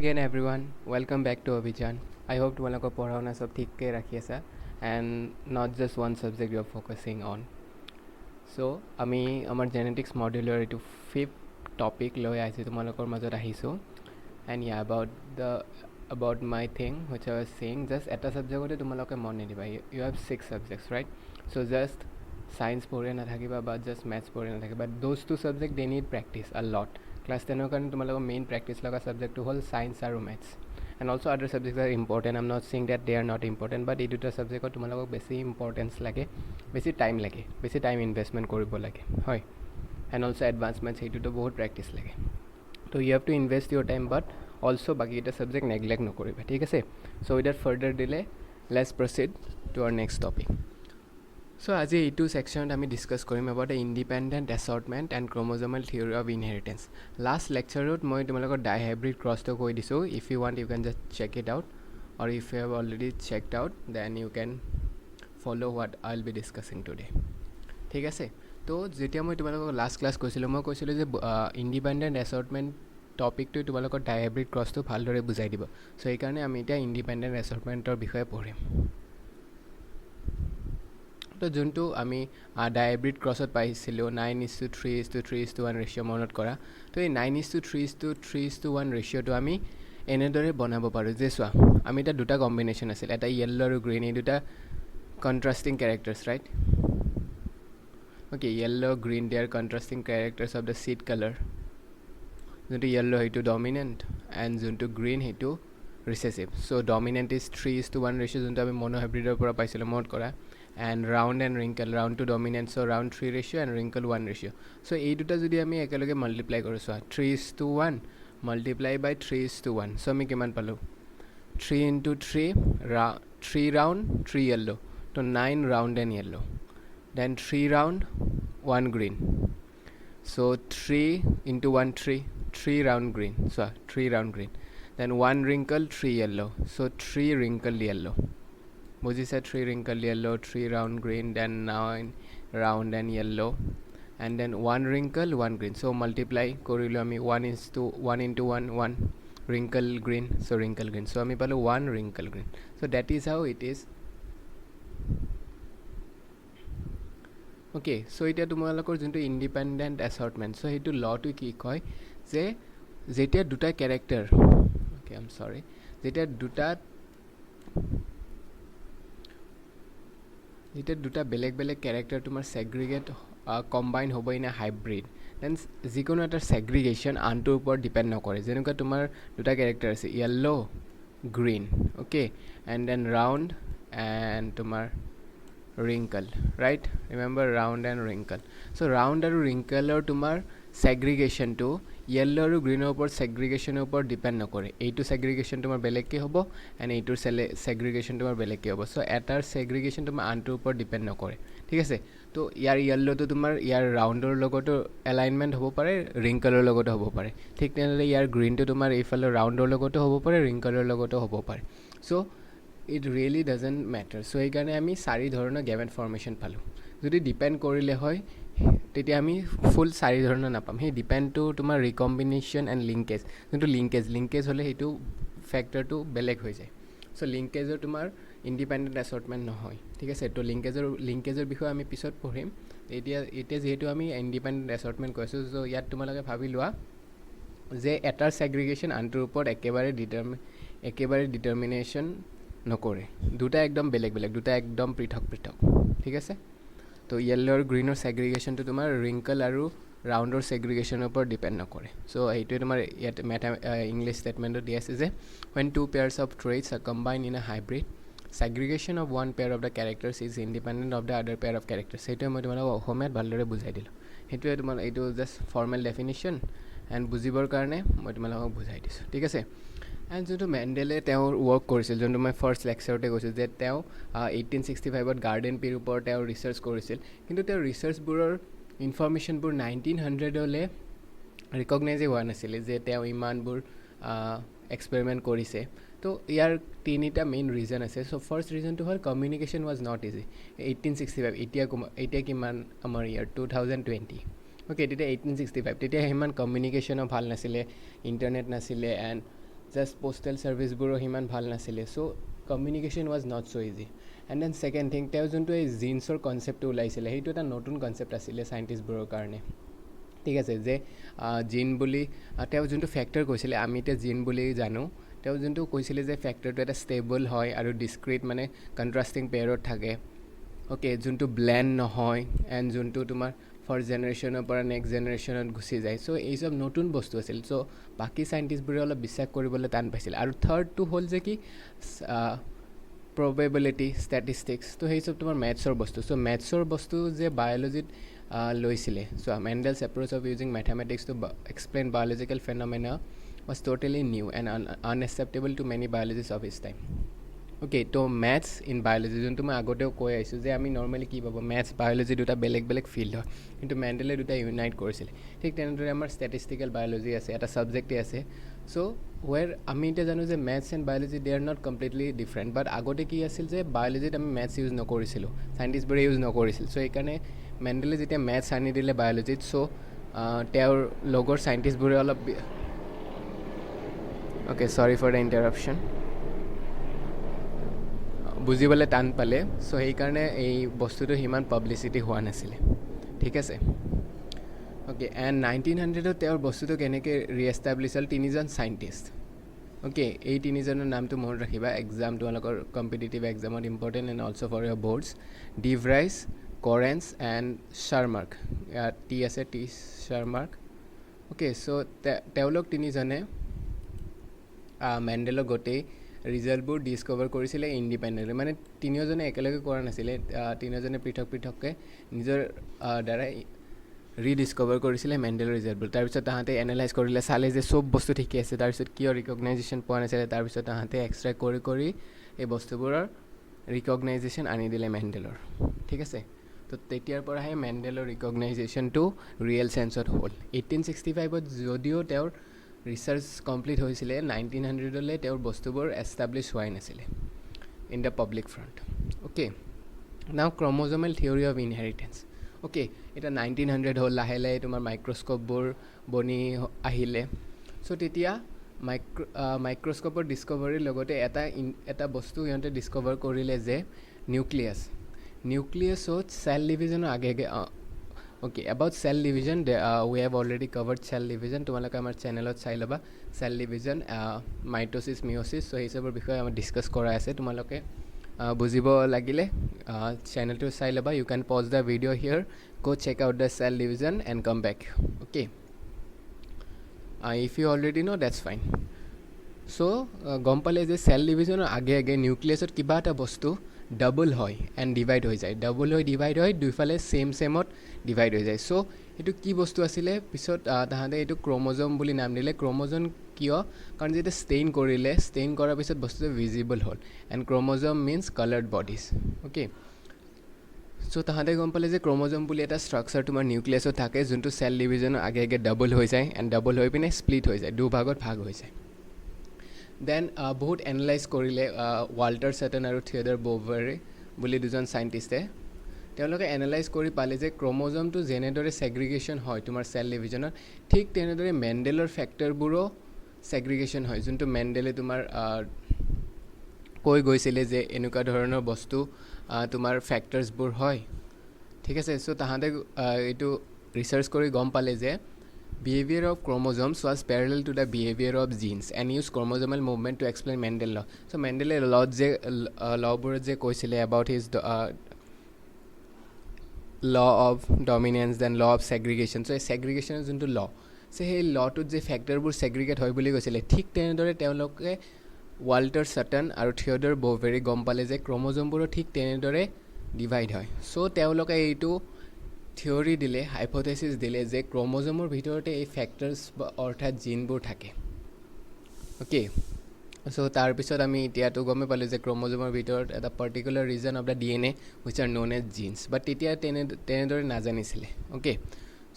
again everyone, welcome back to Abhijan. I hope तुम्हारा पढ़ा होना सब ठीक के रखी है and not just one subject you are focusing on. So আমি আমাৰ genetics module এইটো fifth topic লৈ আহিছোঁ তোমালোকৰ মাজত আহিছোঁ and yeah about my thing which I was saying just এটা subjectতে তোমালোকে মন নিদিবা you have 6 subjects right so just science পঢ়ি নাথাকিবা বা just maths পঢ়ি নাথাকিবা those two subjects they need practice a lot class 10 কাৰণে তোমালোকৰ main practice লগা subject হ'ল science আৰু maths and also other subjects are important I'm not saying that they are not important but এই দুটা subject তোমালোকক বেছি importance লাগে বেছি time investment কৰিব লাগে হয় and also advanced maths এইটোতো বহুত practice লাগে so you have to invest your time but also বাকি এটা subject neglect নকৰিবা ঠিক আছে so without further delay let's proceed to our next topic so আজি এইটো সেকশনত আমি ডিসকাস কৰিম about the independent assortment and chromosomal theory of inheritance last lectureত মই তোমালোকৰ dihybrid cross to কৈ দিছো if you want you can just check it out or if you have already checked out then you can follow what I'll be discussing today ঠিক আছে তো যেতিয়া মই তোমালোকক লাষ্ট ক্লাস কৈছিলো মই কৈছিলো যে independent assortment টপিকটো তোমালোকৰ dihybrid cross to ভালদৰে বুজাই দিব সো এই কাৰণে আমি এটা independent assortmentৰ বিষয়ে পঢ়িম তো যোনটো আমি dihybrid crossত পাইছিলো 9:3:3:1 ৰেশিও মনত কৰা তো এই 9:3:3:1 ৰেশিওটো আমি এনেদৰে বনাব পাৰো যে চোৱা আমি এটা দুটা কম্বিনেশন আছিল এটা ইয়েলো আৰু গ্ৰীন এই দুটা কন্ট্ৰাস্টিং ক্যাৰেক্টাৰ্স right okay yellow green they are contrasting characters of the seed color junto yellow hetu dominant and junto green hetu recessive so dominant is 3:1 ratio junto ami monohybrid or pora paisilo mod kora and round and wrinkle round to dominant so round 3 ratio and wrinkle 1 ratio so ei duta jodi ami ekeloge multiply koru so 3:1 multiply by 3:1 so ami kiman palu 3 into 3 round 3 yellow to 9 round and yellow then 3 round 1 green so 3 into 1 3 round green so 3 round green then 1 wrinkle 3 yellow so 3 wrinkle yellow Moji said 3 wrinkle yellow 3 round green then 9 round and yellow and then 1 wrinkle 1 green so multiply korilo ami 1 into 1 wrinkle green so wrinkle green so ami palu 1 wrinkle green so that is how it is okay so এটা তোমালোকৰ যোনটো independent assortment so হেতু লটো কি কয় যে যেটা দুটা character okay I am sorry যেটা দুটা বেলেগ ক্যারেক্টার তোমার সেগ্রিগেট কম্বাইন হ'ব ইন আ হাইব্রিড দেন যিকোনো এটা সেগ্রিগেশন আনটোৰ ওপৰত ডিপেন্ড নকৰে যেনেকুৱা তোমাৰ দুটা ক্যাৰেক্টাৰ আছে yellow green okay and then round and তোমাৰ wrinkle right remember round and wrinkle so round and wrinkle or tumar segregation to yellow or green upor segregation upor depend nokore eitu segregation tumar belek ke hobo and eitur segregation tumar belek ke hobo so etar segregation tumar antur upor depend nokore ঠিক আছে তো ইয়ার yellow তো তোমার ইয়ার round or logoto alignment hobo pare wrinkle or logoto hobo pare ঠিক তেনেলে ইয়ার green to তোমার এইফালে round or logoto hobo pare wrinkle or logoto hobo pare so it really doesn't matter so এই কাৰণে আমি চাৰি ধৰণৰ গেমেট ফৰ্মেশন পালো যদি ডিপেন্ড কৰিলে হয় তেতিয়া আমি ফুল চাৰি ধৰণৰ নাপাম হে ডিপেন্ড টু তোমাৰ ৰিকম্বিনেশন এন্ড লিংকেজ কিন্তু লিংকেজ হলে হেতু ফ্যাক্টৰটো বেলেগ হৈ যায় সো লিংকেজৰ তোমাৰ ইন্ডিপেন্ডেন্ট অ্যাসৰ্টমেন্ট নহয় ঠিক আছে তো লিংকেজৰ বিষয়ে আমি পিছত পঢ়িম এতিয়া যেহেতু আমি ইন্ডিপেন্ডেন্ট অ্যাসৰ্টমেন্ট কৈছো সো ইয়াত তোমালোকে ভাবি লোৱা যে এটাৰ সেগ্ৰিগেশন আনটোৰ ওপৰত একেবাৰে ডিটাৰমিনেশন নকৰে দুটা একদম বেলেগ দুটা একদম পৃথক ঠিক আছে তো ইয়েলো আৰু গ্ৰীনৰ সেগ্ৰিগেশনটো তোমাৰ wrinkle আৰু ৰাউণ্ডৰ সেগ্ৰিগেশনৰ ওপৰত ডিপেন্ড নকৰে সো এইটো তোমাৰ ইয়াত ইংলিশ ষ্টেটমেন্টত দিয়া আছে যে when two pairs of traits are combined in a hybrid segregation of one pair of the characters is independent of the other pair of characters সেইটো মই তোমাক অসমীয়াত ভালদৰে বুজাই দিলো সেইটো তোমাৰ এইটো জাস্ট ফৰ্মেল ডেফিনিশন এন্ড বুজিবৰ কাৰণে মই তোমাক বুজাই দিছো ঠিক আছে and যোনটো মেন্ডেলে তেওঁৰ ওয়াৰ্ক কৰিছিল যোনটো মই ফাৰ্স্ট লেকচাৰতে কৈছিল যে তেওঁ 1865ত গাৰ্ডেন পিৰ ওপৰত তেওঁ ৰিসাৰ্চ কৰিছিল কিন্তু তেওঁৰ ৰিসাৰ্চবোৰৰ ইনফৰমেশনবোৰ 1900 লে ৰিকগনাইজ হোৱা নাছিল যে তেওঁ ইমানবোৰ এক্সপেৰিমেন্ট কৰিছে তো ইয়াৰ তিনিটা মেইন ৰিজন আছে সো ফাৰ্স্ট ৰিজনটো হ'ল কমিউনিকেশন ওয়াজ নট ইজি 1865 এতিয়া কিমান আমাৰ ইয়াৰ 2020 ওকে তেতিয়া 1865 তেতিয়া হিমান কমিউনিকেশন ভাল নাছিলে ইন্টাৰনেট নাছিলে এন্ড জাষ্ট পোষ্টেল ছাৰ্ভিচবোৰো সিমান ভাল নাছিলে so' communication was not so' easy and then second thing তেওঁ যোনটো এই জিন্সৰ কনচেপ্টটো ওলাইছিলে সেইটো এটা নতুন কনচেপ্ট আছিলে চাইণ্টিষ্টবোৰৰ কাৰণে ঠিক আছে যে জিন বুলি তেওঁ যোনটো ফেক্টৰ কৈছিলে আমি এতিয়া জিন বুলি জানো তেওঁ যোনটো কৈছিলে যে ফেক্টৰটো এটা ষ্টেবল হয় আৰু ডিছক্ৰিট মানে কণ্ট্ৰাষ্টিং পেয়াৰত থাকে অ'কে যোনটো ব্লেণ্ড নহয় এণ্ড যোনটো তোমাৰ ফাৰ্ষ্ট জেনেৰেশ্যনৰ পৰা নেক্সট জেনেৰেশ্যনত গুচি যায় চ' এই চব নতুন বস্তু আছিল চ' বাকী চাইণ্টিষ্টবোৰে অলপ বিশ্বাস কৰিবলৈ টান পাইছিল আৰু থাৰ্ডটো হ'ল যে কি প্ৰবেবিলিটি ষ্টেটিষ্টিক্স ত' সেই চব তোমাৰ মেথছৰ বস্তু চ' মেথছৰ বস্তু যে বায়'লজিত লৈছিলে so' Mendel's approach of using mathematics to explain biological phenomena was totally new and unacceptable to many biologists of his time. Okay, তো maths in biology যোনটো মই আগতেও কৈ আহিছোঁ যে আমি নৰ্মেলি কি পাব মেথছ বায়'লজি দুটা বেলেগ বেলেগ ফিল্ড হয় কিন্তু মেণ্ডেলে দুটা ইউনাইট কৰিছিলে ঠিক তেনেদৰে আমাৰ ষ্টেটিষ্টিকেল বায়'লজি আছে এটা ছাবজেক্টেই আছে চ' ৱেৰ আমি এতিয়া জানো যে maths and biology they are not completely different but আগতে কি আছিল যে বায়'লজিত আমি মেথছ ইউজ নকৰিছিলোঁ চাইণ্টিষ্টবোৰে ইউজ নকৰিছিল চ' সেইকাৰণে মেণ্ডেলে যেতিয়া মেথছ আনি দিলে বায়'লজিত চ' তেওঁৰ লগৰ চাইণ্টিষ্টবোৰে অলপ অ'কে চৰি ফৰ দ্য ইণ্টাৰাপশ্যন বুজিবলৈ টান পালে চ' সেইকাৰণে এই বস্তুটো সিমান পাব্লিচিটি হোৱা নাছিলে ঠিক আছে অ'কে এণ্ড 1900ত তেওঁৰ বস্তুটো কেনেকৈ ৰিএষ্টাব্লিছ হ'ল তিনিজন চাইণ্টিষ্ট অ'কে এই তিনিজনৰ নামটো মনত ৰাখিবা এক্সাম তোমালোকৰ কম্পিটিটিভ এক্সামত important and also' for your boards de Vries Correns and Tschermak টি আছে টি শ্বাৰমাৰ্ক অ'কে চ' তেওঁলোক তিনিজনে মেণ্ডেলৰ গোটেই ৰিজাল্টবোৰ ডিছকভাৰ কৰিছিলে ইণ্ডিপেণ্ডেণ্টলি মানে তিনিওজনে একেলগে কৰা নাছিলে তিনিওজনে পৃথক পৃথককৈ নিজৰ দ্বাৰাই ৰিডিছকভাৰ কৰিছিলে মেণ্ডেলৰ ৰিজাল্টবোৰ তাৰপিছত তাহাঁতে এনালাইজ কৰিলে চালে যে চব বস্তু ঠিকে আছে তাৰপিছত কিয় ৰিকগনাইজেশ্যন পোৱা নাছিলে তাৰপিছত তাহাঁতে এক্সট্ৰেক্ট কৰি কৰি এই বস্তুবোৰৰ ৰিকগনাইজেশ্যন আনি দিলে মেণ্ডেলৰ ঠিক আছে তো তেতিয়াৰ পৰাহে মেণ্ডেলৰ ৰিকগনাইজেশ্যনটো ৰিয়েল চেন্সত হ'ল 1865ত যদিও তেওঁৰ ৰিচাৰ্চ কমপ্লিট হৈছিলে 1900লৈ তেওঁৰ বস্তুবোৰ এষ্টাব্লিছ হোৱাই নাছিলে in the public front okay now chromosomal theory of inheritance okay এতিয়া 1900 হ'ল লাহে লাহে তোমাৰ মাইক্ৰস্ক'পবোৰ বনি আহিলে চ' তেতিয়া মাইক্ৰস্ক'পৰ ডিছকভাৰীৰ লগতে এটা বস্তু সিহঁতে ডিছকভাৰ কৰিলে যে নিউক্লিয়াছত চেল ডিভিজনৰ আগে আগে okay about cell division we have already covered cell division তোমালোকে আমাৰ চেনেলত চাই ল'বা চেল ডিভিজন মাইট'চিছ মিঅ'চিছ চ' সেই চবৰ বিষয়ে আমাৰ ডিছকাছ কৰা আছে তোমালোকে বুজিব লাগিলে চেনেলটো চাই ল'বা you can pause the video' here go check out the cell division and come back okay if you already know that's fine so গম পালে যে চেল ডিভিজনৰ আগে আগে নিউক্লিয়াছত কিবা এটা বস্তু ডাবল হয় এণ্ড ডিভাইড হৈ যায় ডাবল হৈ ডিভাইড হয় দুইফালে ছেমত ডিভাইড হৈ যায় চ' এইটো কি বস্তু আছিলে পিছত তাহাঁতে এইটো ক্ৰম'জম বুলি নাম দিলে ক্ৰম'জম কিয় কাৰণ যেতিয়া ষ্টেইন কৰিলে ষ্টেইন কৰাৰ পিছত বস্তুটো ভিজিবল হ'ল and chromosome means coloured bodies okay so' তাহাঁতে গম পালে যে ক্ৰম'জম বুলি এটা ষ্ট্ৰাকচাৰ তোমাৰ নিউক্লিয়াছত থাকে যোনটো চেল ডিভিজনৰ আগে আগে ডাবল হৈ যায় এণ্ড ডাবল হৈ পিনে স্প্লিট হৈ যায় দুভাগত ভাগ হৈ যায় দেন বহুত এনালাইজ কৰিলে ৱাল্টাৰ চেটন আৰু থিয়ডৰ ব'ভাৰে বুলি দুজন চাইণ্টিষ্টে তেওঁলোকে এনালাইজ কৰি পালে যে ক্ৰম'জমটো যেনেদৰে ছেগ্ৰিগেশ্যন হয় তোমাৰ চেল ডিভিজনত ঠিক তেনেদৰে মেণ্ডেলৰ ফেক্টৰবোৰো ছেগ্ৰিগেশ্যন হয় যোনটো মেণ্ডেলে তোমাৰ কৈ গৈছিলে যে এনেকুৱা ধৰণৰ বস্তু তোমাৰ ফেক্টৰ্ছবোৰ হয় ঠিক আছে চ' তাহাঁতে এইটো ৰিচাৰ্চ কৰি গম পালে যে behaviour of chromosomes was parallel to the behaviour of genes and use chromosomal movement to explain Mendel law so' মেণ্ডেলে ল'বোৰত যে কৈছিলে about his law of dominance then law of segregation so' এই ছেগ্ৰিগেশ্যনৰ যোনটো ল চ' সেই ল'টোত যে ফেক্টৰবোৰ ছেগ্ৰিগেট হয় বুলি কৈছিলে ঠিক তেনেদৰে তেওঁলোকে ৱাল্টাৰ চেটন আৰু থিয়ডৰ ব'ভেৰি গম পালে যে ক্ৰম'জমবোৰো ঠিক তেনেদৰে ডিভাইড হয় চ' তেওঁলোকে এইটো থিয়ৰী দিলে হাইপ'থেচিছ দিলে যে ক্ৰম'জমৰ ভিতৰতে এই ফেক্টৰ্ছ অৰ্থাৎ জিনবোৰ থাকে অ'কে চ' তাৰপিছত আমি এতিয়াতো গমেই পালোঁ যে ক্ৰম'জমৰ ভিতৰত এটা particular region of the DNA which are known as genes but তেতিয়া তেনেদৰে নাজানিছিলে okay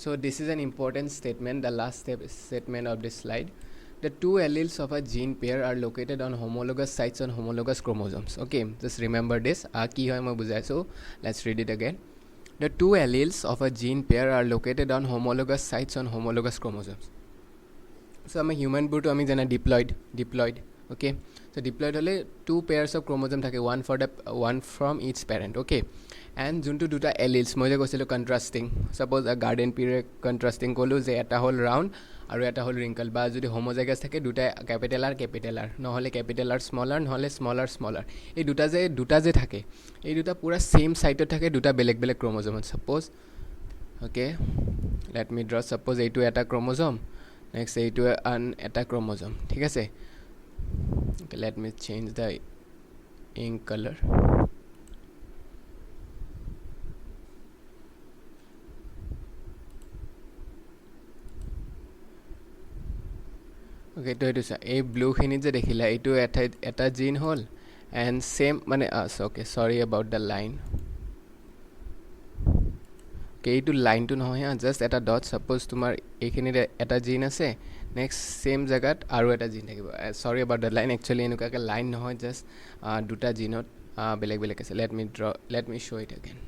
so' this is an important statement the last statement of this slide The two alleles of a gene pair are located on homologous sites on homologous chromosomes. Okay, just remember this. Ki hoy moi bujhai so let's read it again. The two alleles of a gene pair are located on homologous sites on homologous chromosomes. So আমি হিউম্যানবোৰটো আমি জানা diploid okay, so diploid হলে 2 pairs of chromosome থাকে, one from each parent, okay, and যোনটো দুটা alleles মই যে কৈছিলো কন্ট্ৰাস্টিং, suppose a garden period contrasting কলো যে এটা হল ৰাউন্ড আৰু এটা হল ৰিংকল, বা যদি হোমোজাইগাছ থাকে দুটা ক্যাপিটাল আর নহলে ক্যাপিটাল আর নহলে স্মলার, এই দুটা যে থাকে এই দুটা পুরা সেম সাইটত থাকে, দুটা বেলেগ বেলেগ chromosome, suppose okay, let me draw, suppose এইটো এটা ক্রোমোজোম, next এইটো এটা ক্রোমোজোম, ঠিক আছে. Okay, let me change the ink color. Okay, to it is a blue khini je dekhila etu eta gene hol and same mane okay, sorry about the line. Okay, etu line to no ha, just eta dot, suppose tumar ekhini eta gene ase, next same jagat aru eta gene thakibo, sorry about the line, actually enuka ka line no, just duta gene beleg ase. Let me show it again.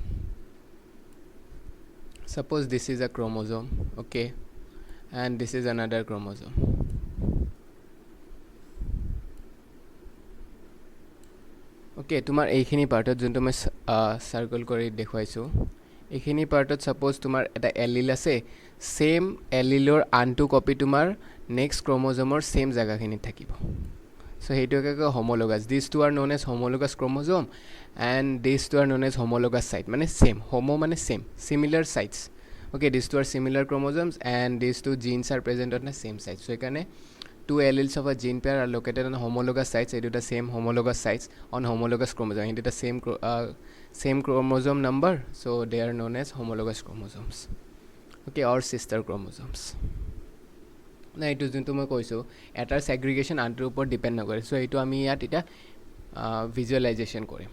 Suppose this is a chromosome, okay, and this is another chromosome. Okay, তোমার এইখিনি পার্টত যোনটো মই circle কৰি দেখুৱাইছো, এইখিনি পাৰ্টত suppose তোমাৰ এটা allele আছে, same এলিলৰ আনটো কপি তোমাৰ নেক্সট ক্ৰোমোজোমৰ সেম জায়গাখিনি থাকিব, সো হেইটোকে কয় homologous. This two are known as homologous chromosome and this two are known as homologous site, মানে সেম, হোমো মানে same, similar sites, okay, this two are similar chromosomes and this two genes are present on the same site, so এখানে two alleles of a gene pair are located on homologous sites. It is the same homologous sites on homologous chromosome. It is the same chromosome number, so they are known as homologous chromosomes, okay, or sister chromosomes. Now it is juntu moi koisu etar segregation antar upor depend nokore, so etu ami yat eta visualization korim.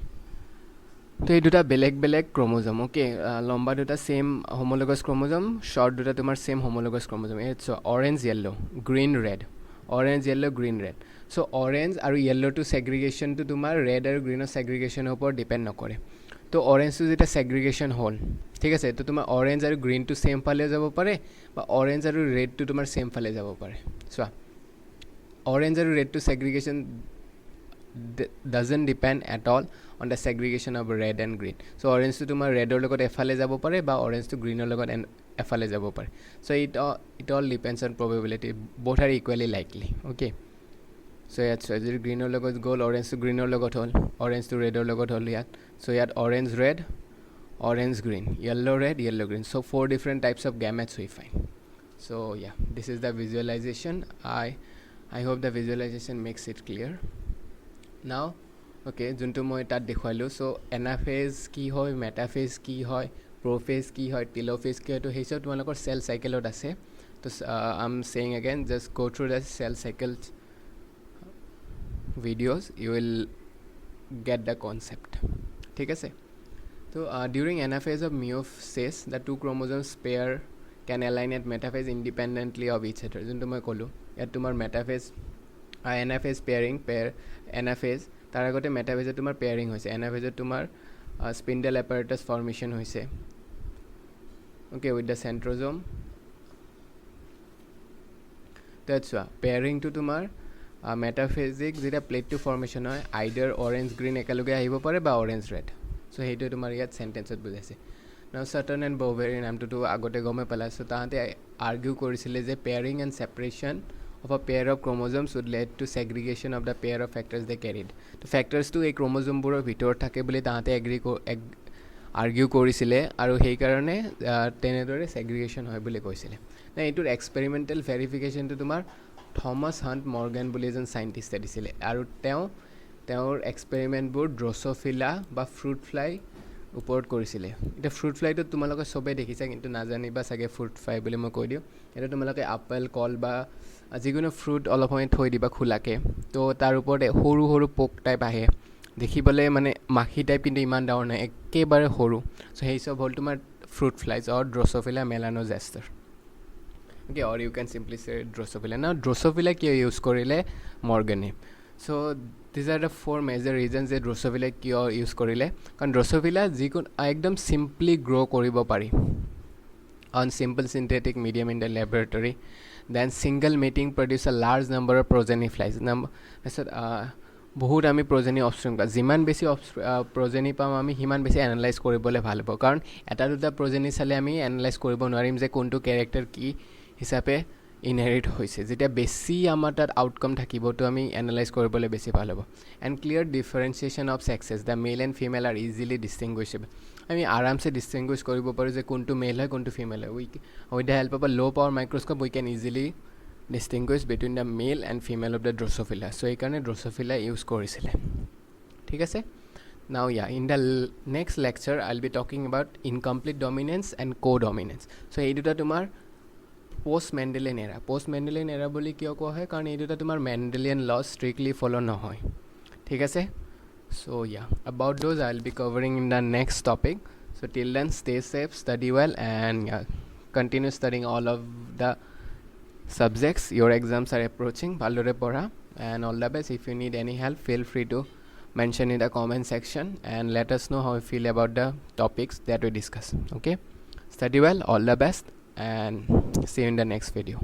তো এই দুটা বেলেগ chromosome, okay, লম্বা দুটা same homologous chromosome, short দুটা তোমার same homologous chromosome. It's orange yellow green red, orange yellow green red. So orange আৰু yellow to segregation to তোমাৰ red আৰু green segregation ওপৰ ডিপেন্ড নকৰে. তো orange to যেটা segregation হল, ঠিক আছে, তো তোমাৰ orange আৰু green to same ফালে যাব পাৰে বা orange আৰু red to তোমাৰ same ফালে যাব পাৰে. চোৱা, orange আৰু red to segregation doesn't depend at all on the segregation of red and green. So orange to তোমাৰ red or লগত এফালে যাব পাৰে বা orange to green or লগত এফালে যাব পাৰে. So it all depends on probability, both are equally likely, okay. So ইয়াত যদি green or লগত গ'ল, orange to green or লগত হ'ল, orange to red or লগত হ'ল ইয়াত, so ইয়াত orange red, orange green, yellow red, yellow green, so 4 different types of gametes we find. So yeah, this is the visualization. I hope the visualization makes it clear now. Okay, যোনটো মই তাত দেখুৱাইলো, so anaphase কি হয়, metaphase কি হয়, প্ৰোফেজ কি হয়, telophase কি হয়, তো সেইসব তোমালোকৰ সেল সাইকেলত আছে. তো I am saying again, just go through the cell cycle videos, you will get the concept, ঠিক আছে. তো during anaphase of meiosis, the two chromosomes pair can align at metaphase independently of each other. যোনটো মই ক'লো ইয়াত তোমাৰ metaphase anaphase anaphase তাৰ আগতে মেটাফেজত তোমাৰ পেয়াৰিং হৈছে, এনাফেজত তোমাৰ স্পিন্ডেল এপাৰেটাছ ফৰ্মেশ্যন হৈছে, okay, with the centrosome. That's why pairing to তোমাৰ মেটাফেজিক যেটা প্লেট টু ফৰ্মেশ্যন হয়, আইডাৰ অৰেঞ্জ গ্ৰীণ একেলগে আহিব পাৰে বা অৰেঞ্জ ৰেড, চ' সেইটো তোমাৰ ইয়াত চেণ্টেন্সত বুজাইছে. নাও চাৰ্টন এণ্ড ব'ভেৰী নামটোতো আগতে গমে পেলাইছোঁ, তাহাঁতে আৰ্গিউ কৰিছিলে যে pairing and separation of a pair of chromosomes would lead to segregation of the pair of factors they carried. তো ফ্যাক্টৰছটো এই ক্ৰোমোজোমবোৰৰ ভিতৰত থাকে বুলি তাহাঁতে আৰ্গিউ কৰিছিলে আৰু সেইকাৰণে তেনেদৰে ছেগ্ৰিগেশ্যন হয় বুলি কৈছিলে. না এইটোৰ এক্সপেৰিমেণ্টেল ভেৰিফিকেশ্যনটো তোমাৰ থমাছ হাণ্ট মৰ্গেন বুলি এজন চাইণ্টিষ্টে দিছিলে, আৰু তেওঁৰ এক্সপেৰিমেণ্টবোৰ ড্ৰছ'ফিলা বা ফ্ৰুট ফ্লাই ওপৰত কৰিছিলে. এতিয়া ফ্ৰুট ফ্লাইটো তোমালোকে চবেই দেখিছা, কিন্তু নাজানিবা চাগে ফ্ৰুট ফ্লাই বুলি মই কৈ দিওঁ. এইটো তোমালোকে আপেল, কল বা যিকোনো ফ্ৰুট অলপ সময় থৈ দিবা খোলাকৈ, তো তাৰ ওপৰত সৰু সৰু পোক টাইপ আহে, দেখিবলৈ মানে মাখি টাইপ, কিন্তু ইমান ডাঙৰ নাই, একেবাৰে সৰু. চ' সেই চব হ'ল তোমাৰ fruit flies or drosophila melanogaster, okay, or you can simply say Drosophila. Now Drosophila কিয় ইউজ কৰিলে মৰ্গেনে? চ' these are the 4 major reasons যে Drosophila কিয় ইউজ কৰিলে. কাৰণ Drosophila যিকোনো একদম চিম্পলি গ্ৰ' কৰিব পাৰি on simple synthetic medium in the laboratory. Then single mating produce a large number of progeny flies. বহুত আমি প্ৰজেনি অপশ্যন পাওঁ, যিমান বেছি প্ৰজেনি পাম আমি সিমান বেছি এনালাইজ কৰিবলৈ ভাল হ'ব, কাৰণ এটা দুটা প্ৰজেনি চালে আমি এনালাইজ কৰিব নোৱাৰিম যে কোনটো কেৰেক্টাৰ কি হিচাপে ইনহেৰিট হৈছে। যেতিয়া বেছি আমাৰ তাত আউটকাম থাকিব তো আমি এনালাইজ কৰিবলৈ বেছি ভাল হ'ব। And clear differentiation of sexes, the male and female are easily distinguishable. আমি আৰামছে ডিষ্টিংগুইছ কৰিব পাৰোঁ যে কোনটো মেল হয় কোনটো ফিমেল হয়। With the help of a low' power microscope we can easily distinguish between the male and female of the Drosophila. So এইকাৰণে Drosophila use কৰিছিলে, ঠিক আছে। Now in the next lecture I'll be talking about incomplete dominance and co-dominance. So এই দুটা তোমাৰ post Mendelian era, post Mendelian era বুলি কিয় কোৱা হয়, কাৰণ এই দুটা তোমাৰ Mendelian laws strictly follow নহয়, ঠিক আছে। So about those I'll be covering in the next topic. So till then, stay safe, study well, and continue studying all of the subjects. Your exams are approaching, bhalore pora, and all the best. If you need any help, feel free to mention in the comment section and let us know how you feel about the topics that we discuss. Okay, study well, all the best, and see you in the next video.